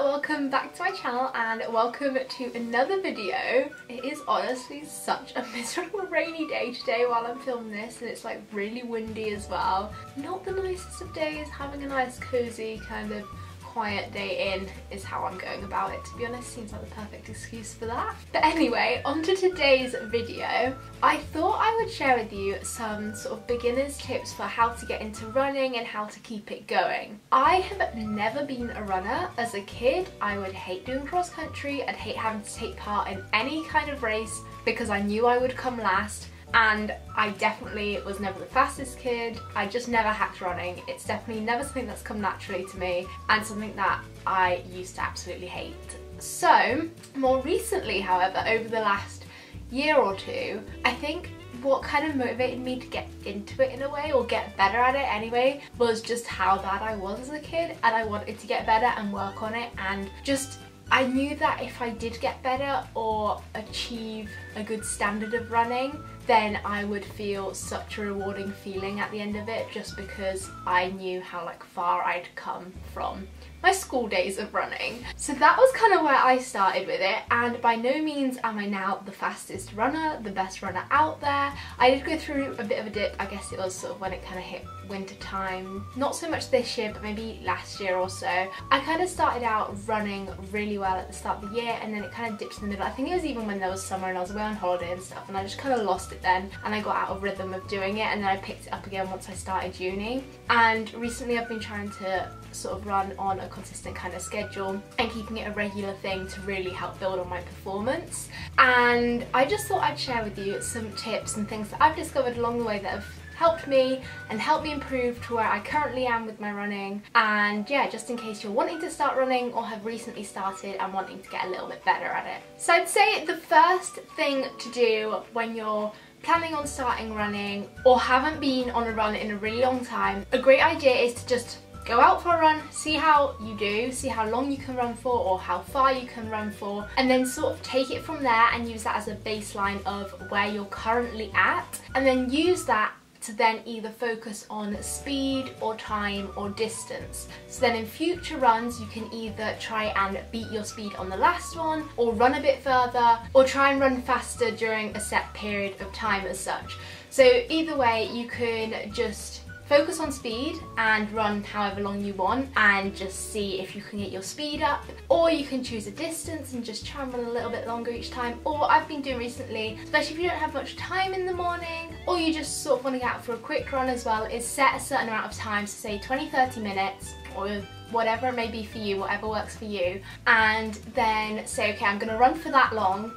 welcome back to my channel and welcome to another video. It is honestly such a miserable rainy day today while I'm filming this, and it's like really windy as well. Not the nicest of days. Having a nice cozy kind of quiet day in is how I'm going about it, to be honest. Seems like the perfect excuse for that. But anyway, on to today's video. I thought I would share with you some sort of beginner's tips for how to get into running and how to keep it going. I have never been a runner. As a kid, I would hate doing cross country. I'd hate having to take part in any kind of race because I knew I would come last. And I definitely was never the fastest kid. I just never hacked running. It's definitely never something that's come naturally to me and something that I used to absolutely hate. So, more recently, however, over the last year or two, I think what kind of motivated me to get into it in a way, or get better at it anyway, was just how bad I was as a kid, and I wanted to get better and work on it, and just I knew that if I did get better or achieve a good standard of running, then I would feel such a rewarding feeling at the end of it, just because I knew how far I'd come from my school days of running. So that was kind of where I started with it, and by no means am I now the fastest runner, the best runner out there. I did go through a bit of a dip. I guess it was sort of when it kind of hit winter time. Not so much this year, but maybe last year or so. I kind of started out running really well at the start of the year, and then it kind of dipped in the middle. I think it was even when there was summer and I was away on holiday and stuff, and I just kind of lost it then, and I got out of rhythm of doing it, and then I picked it up again once I started uni. And recently I've been trying to sort of run on a consistent kind of schedule and keeping it a regular thing to really help build on my performance. And I just thought I'd share with you some tips and things that I've discovered along the way that have helped me and helped me improve to where I currently am with my running. And yeah, just in case you're wanting to start running or have recently started and wanting to get a little bit better at it. So I'd say the first thing to do when you're planning on starting running or haven't been on a run in a really long time, a great idea is to just go out for a run, see how you do, see how long you can run for or how far you can run for, and then sort of take it from there and use that as a baseline of where you're currently at, and then use that to then either focus on speed or time or distance. So then in future runs you can either try and beat your speed on the last one, or run a bit further, or try and run faster during a set period of time as such. So either way, you can just focus on speed and run however long you want and just see if you can get your speed up, or you can choose a distance and just try and run a little bit longer each time. Or I've been doing recently, especially if you don't have much time in the morning or you just sort of want to get out for a quick run as well, is set a certain amount of time, so say 20-30 minutes or whatever it may be for you, whatever works for you, and then say, okay, I'm going to run for that long.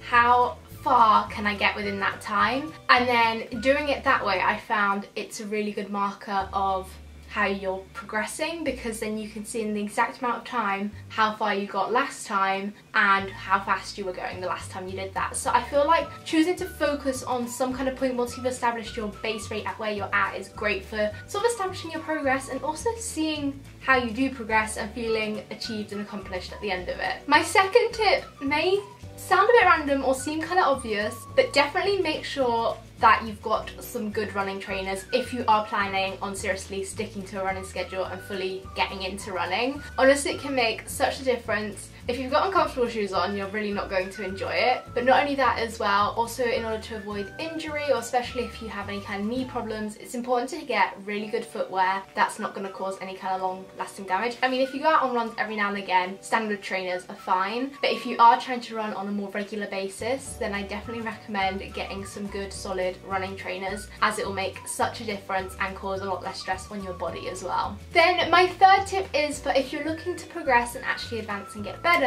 How far can I get within that time? And then doing it that way, I found it's a really good marker of how you're progressing, because then you can see in the exact amount of time how far you got last time and how fast you were going the last time you did that. So I feel like choosing to focus on some kind of point once you've established your base rate at where you're at is great for sort of establishing your progress and also seeing how you do progress and feeling achieved and accomplished at the end of it. My second tip may sound a bit random or seem kind of obvious, but definitely make sure that you've got some good running trainers if you are planning on seriously sticking to a running schedule and fully getting into running. Honestly, it can make such a difference. If you've got uncomfortable shoes on, you're really not going to enjoy it. But not only that as well, also in order to avoid injury, or especially if you have any kind of knee problems, it's important to get really good footwear that's not going to cause any kind of long lasting damage. I mean, if you go out on runs every now and again, standard trainers are fine. But if you are trying to run on a more regular basis, then I definitely recommend getting some good solid running trainers, as it will make such a difference and cause a lot less stress on your body as well. Then my third tip is for if you're looking to progress and actually advance and get better,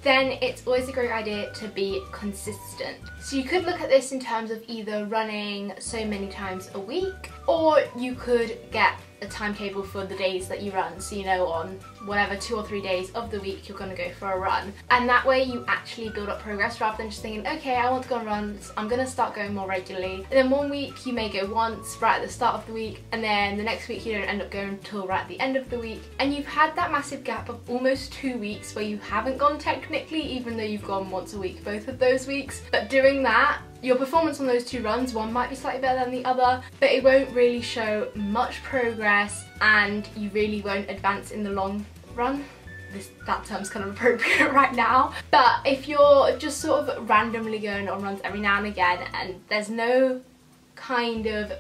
then it's always a great idea to be consistent. So you could look at this in terms of either running so many times a week, or you could get a timetable for the days that you run, so you know on whatever 2 or 3 days of the week you're going to go for a run, and that way you actually build up progress rather than just thinking, okay, I want to go on runs, I'm going to start going more regularly, and then one week you may go once right at the start of the week, and then the next week you don't end up going until right at the end of the week, and you've had that massive gap of almost 2 weeks where you haven't gone technically, even though you've gone once a week both of those weeks. But doing that, your performance on those 2 runs, one might be slightly better than the other, but it won't really show much progress and you really won't advance in the long run. that term's kind of appropriate right now. But if you're just sort of randomly going on runs every now and again and there's no kind of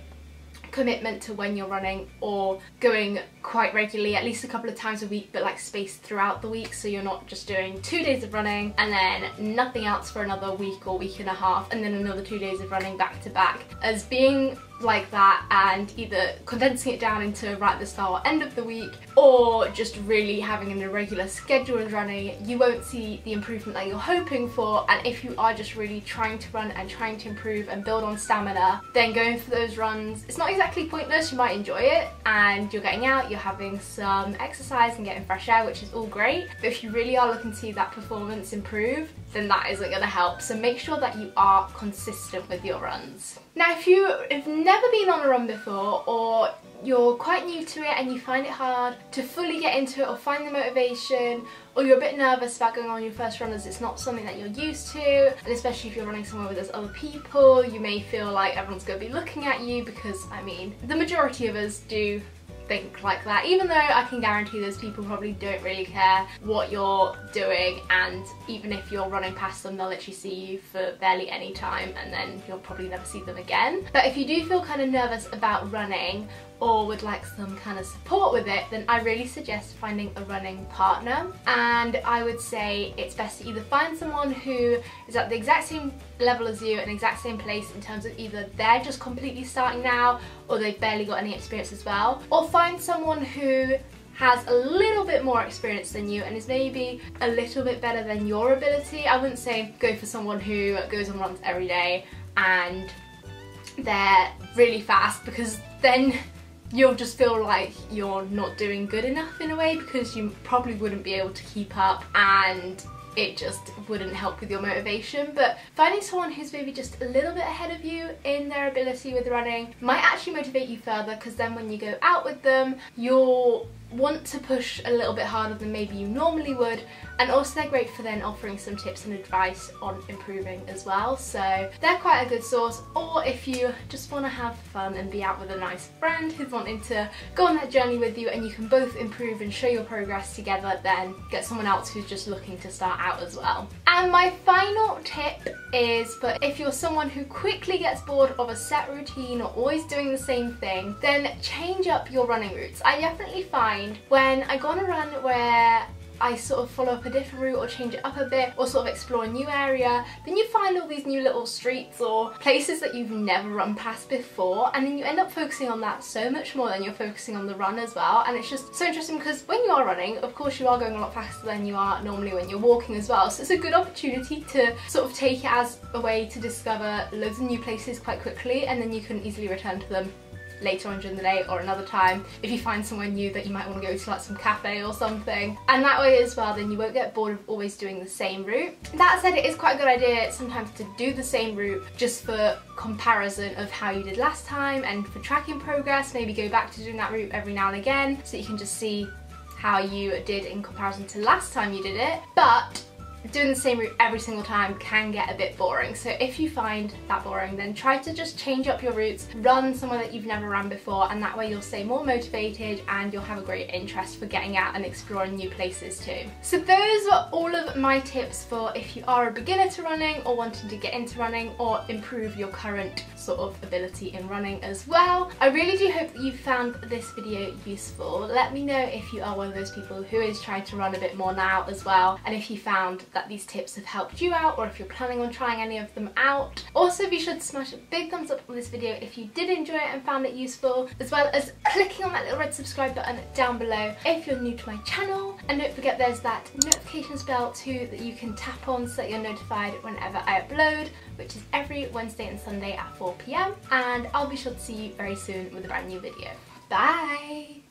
commitment to when you're running, or going quite regularly, at least a couple of times a week, but like spaced throughout the week, so you're not just doing 2 days of running and then nothing else for another week or week and a half and then another 2 days of running back to back. As being like that and either condensing it down into right at the start or end of the week, or just really having an irregular schedule of running, you won't see the improvement that you're hoping for. And if you are just really trying to run and trying to improve and build on stamina, then going for those runs, it's not exactly pointless. You might enjoy it and you're getting out, you're having some exercise and getting fresh air, which is all great. But if you really are looking to see that performance improve, then that isn't going to help. So make sure that you are consistent with your runs. Now, if you have never been on a run before, or you're quite new to it and you find it hard to fully get into it or find the motivation, or you're a bit nervous about going on your first run as it's not something that you're used to, and especially if you're running somewhere where there's other people, you may feel like everyone's going to be looking at you, because I mean, the majority of us do think like that, even though I can guarantee those people probably don't really care what you're doing, and even if you're running past them, they'll literally see you for barely any time and then you'll probably never see them again. But if you do feel kind of nervous about running, or would like some kind of support with it, then I really suggest finding a running partner. And I would say it's best to either find someone who is at the exact same level as you and exact same place in terms of either they're just completely starting now or they've barely got any experience as well, or find someone who has a little bit more experience than you and is maybe a little bit better than your ability. I wouldn't say go for someone who goes on runs every day and they're really fast, because then you'll just feel like you're not doing good enough in a way, because you probably wouldn't be able to keep up and it just wouldn't help with your motivation. But finding someone who's maybe just a little bit ahead of you in their ability with running might actually motivate you further, because then when you go out with them, you'll want to push a little bit harder than maybe you normally would, and also they're great for then offering some tips and advice on improving as well, so they're quite a good source. Or if you just want to have fun and be out with a nice friend who's wanting to go on that journey with you and you can both improve and show your progress together, then get someone else who's just looking to start out as well. And my final tip is for if you're someone who quickly gets bored of a set routine or always doing the same thing, then change up your running routes. I definitely find when I go on a run where I sort of follow up a different route or change it up a bit or sort of explore a new area, then you find all these new little streets or places that you've never run past before, and then you end up focusing on that so much more than you're focusing on the run as well. And it's just so interesting, because when you are running, of course you are going a lot faster than you are normally when you're walking as well, so it's a good opportunity to sort of take it as a way to discover loads of new places quite quickly, and then you can easily return to them later on during the day or another time if you find somewhere new that you might want to go to, like some cafe or something. And that way as well, then you won't get bored of always doing the same route. That said, it is quite a good idea sometimes to do the same route just for comparison of how you did last time, and for tracking progress, maybe go back to doing that route every now and again so that you can just see how you did in comparison to last time you did it. But doing the same route every single time can get a bit boring, so if you find that boring, then try to just change up your routes, run somewhere that you've never run before, and that way you'll stay more motivated and you'll have a great interest for getting out and exploring new places too. So those are all of my tips for if you are a beginner to running or wanting to get into running or improve your current sort of ability in running as well. I really do hope that you found this video useful. Let me know if you are one of those people who is trying to run a bit more now as well, and if you found that these tips have helped you out, or if you're planning on trying any of them out. Also, be sure to smash a big thumbs up on this video if you did enjoy it and found it useful, as well as clicking on that little red subscribe button down below if you're new to my channel. And don't forget there's that notifications bell too that you can tap on so that you're notified whenever I upload, which is every Wednesday and Sunday at 4 PM, and I'll be sure to see you very soon with a brand new video. Bye!